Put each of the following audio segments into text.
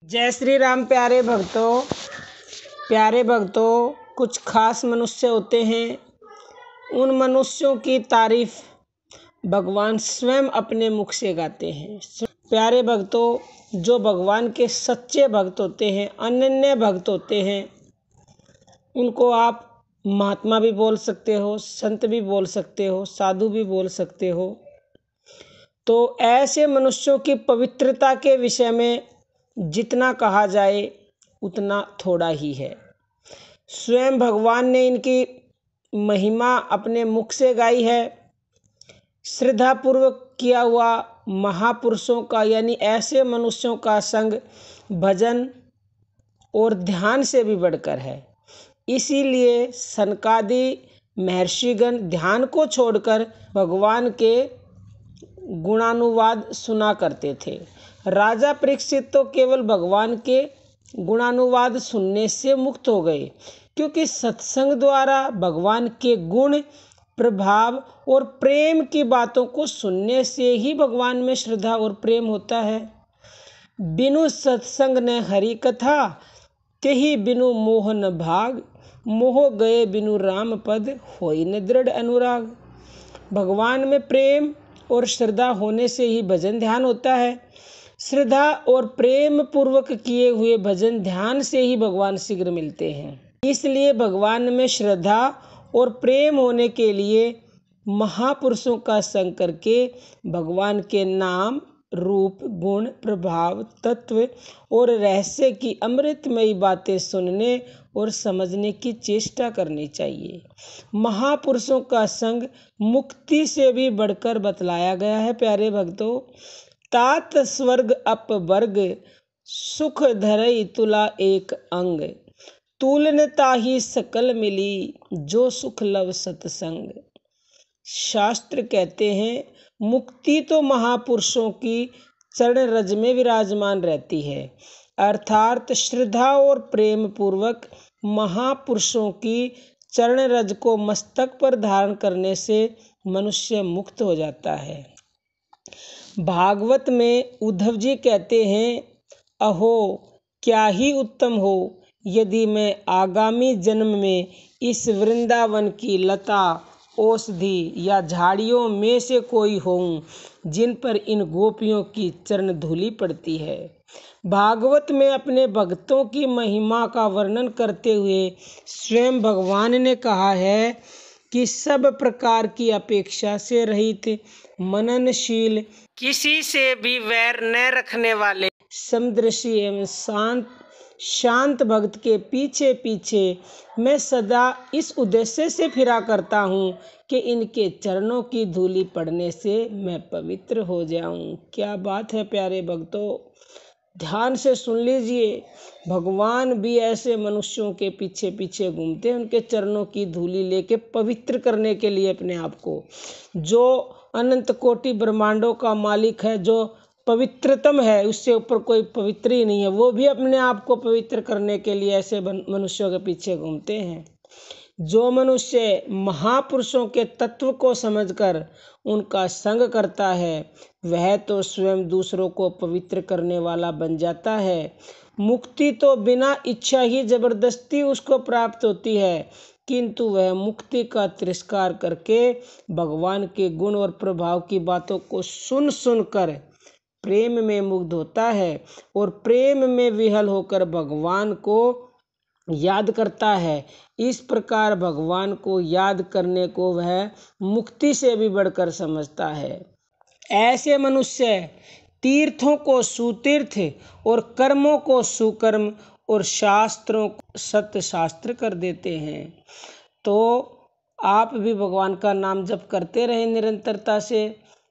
जय श्री राम प्यारे भक्तों, कुछ खास मनुष्य होते हैं। उन मनुष्यों की तारीफ भगवान स्वयं अपने मुख से गाते हैं। प्यारे भक्तों, जो भगवान के सच्चे भक्त होते हैं, अनन्य भक्त होते हैं, उनको आप महात्मा भी बोल सकते हो, संत भी बोल सकते हो, साधु भी बोल सकते हो। तो ऐसे मनुष्यों की पवित्रता के विषय में जितना कहा जाए उतना थोड़ा ही है। स्वयं भगवान ने इनकी महिमा अपने मुख से गाई है। श्रद्धापूर्वक किया हुआ महापुरुषों का यानी ऐसे मनुष्यों का संग भजन और ध्यान से भी बढ़कर है। इसीलिए सनकादि महर्षिगण ध्यान को छोड़कर भगवान के गुणानुवाद सुना करते थे। राजा परीक्षित तो केवल भगवान के गुणानुवाद सुनने से मुक्त हो गए, क्योंकि सत्संग द्वारा भगवान के गुण, प्रभाव और प्रेम की बातों को सुनने से ही भगवान में श्रद्धा और प्रेम होता है। बिनु सत्संग ने हरि कथा, तेहि बिनु मोह न भाग, मोह गए बिनु राम पद, होई न दृढ़ अनुराग। भगवान में प्रेम और श्रद्धा होने से ही भजन ध्यान होता है। श्रद्धा और प्रेम पूर्वक किए हुए भजन ध्यान से ही भगवान शीघ्र मिलते हैं। इसलिए भगवान में श्रद्धा और प्रेम होने के लिए महापुरुषों का संग करके भगवान के नाम, रूप, गुण, प्रभाव, तत्व और रहस्य की अमृतमयी बातें सुनने और समझने की चेष्टा करनी चाहिए। महापुरुषों का संग मुक्ति से भी बढ़कर बतलाया गया है। प्यारे भक्तों, तात स्वर्ग अप वर्ग, सुख धरई तुला एक अंग, तुलन ताहि सकल मिली, जो सुख लव सत्संग। शास्त्र कहते हैं मुक्ति तो महापुरुषों की चरण रज में विराजमान रहती है, अर्थात श्रद्धा और प्रेम पूर्वक महापुरुषों की चरण रज को मस्तक पर धारण करने से मनुष्य मुक्त हो जाता है। भागवत में उद्धव जी कहते हैं, अहो क्या ही उत्तम हो यदि मैं आगामी जन्म में इस वृंदावन की लता, औषधि या झाड़ियों में से कोई होऊं जिन पर इन गोपियों की चरण धूलि पड़ती है। भागवत में अपने भक्तों की महिमा का वर्णन करते हुए स्वयं भगवान ने कहा है कि सब प्रकार की अपेक्षा से रहित, मननशील, किसी से भी वैर न रखने वाले, समदृशी एवं शांत भक्त के पीछे पीछे मैं सदा इस उद्देश्य से फिरा करता हूँ कि इनके चरणों की धूलि पड़ने से मैं पवित्र हो जाऊं। क्या बात है प्यारे भक्तों, ध्यान से सुन लीजिए। भगवान भी ऐसे मनुष्यों के पीछे पीछे घूमते हैं, उनके चरणों की धूलि लेके पवित्र करने के लिए अपने आप को। जो अनंत कोटि ब्रह्मांडों का मालिक है, जो पवित्रतम है, उससे ऊपर कोई पवित्र ही नहीं है, वो भी अपने आप को पवित्र करने के लिए ऐसे मनुष्यों के पीछे घूमते हैं। जो मनुष्य महापुरुषों के तत्व को समझकर उनका संग करता है, वह तो स्वयं दूसरों को पवित्र करने वाला बन जाता है। मुक्ति तो बिना इच्छा ही जबरदस्ती उसको प्राप्त होती है, किंतु वह मुक्ति का तिरस्कार करके भगवान के गुण और प्रभाव की बातों को सुन सुनकर प्रेम में मुग्ध होता है और प्रेम में विह्वल होकर भगवान को याद करता है। इस प्रकार भगवान को याद करने को वह मुक्ति से भी बढ़कर समझता है। ऐसे मनुष्य तीर्थों को सुतीर्थ और कर्मों को सुकर्म और शास्त्रों को सत्य शास्त्र कर देते हैं। तो आप भी भगवान का नाम जप करते रहें निरंतरता से।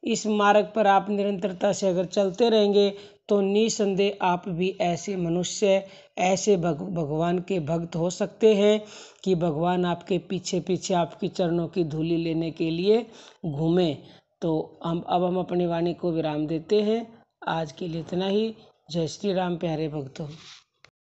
इस मार्ग पर आप निरंतरता से अगर चलते रहेंगे तो निसंदेह आप भी ऐसे मनुष्य, ऐसे भगवान के भक्त हो सकते हैं कि भगवान आपके पीछे पीछे आपकी चरणों की धूलि लेने के लिए घूमें। तो हम अपनी वाणी को विराम देते हैं। आज के लिए इतना ही। जय श्री राम प्यारे भक्तों।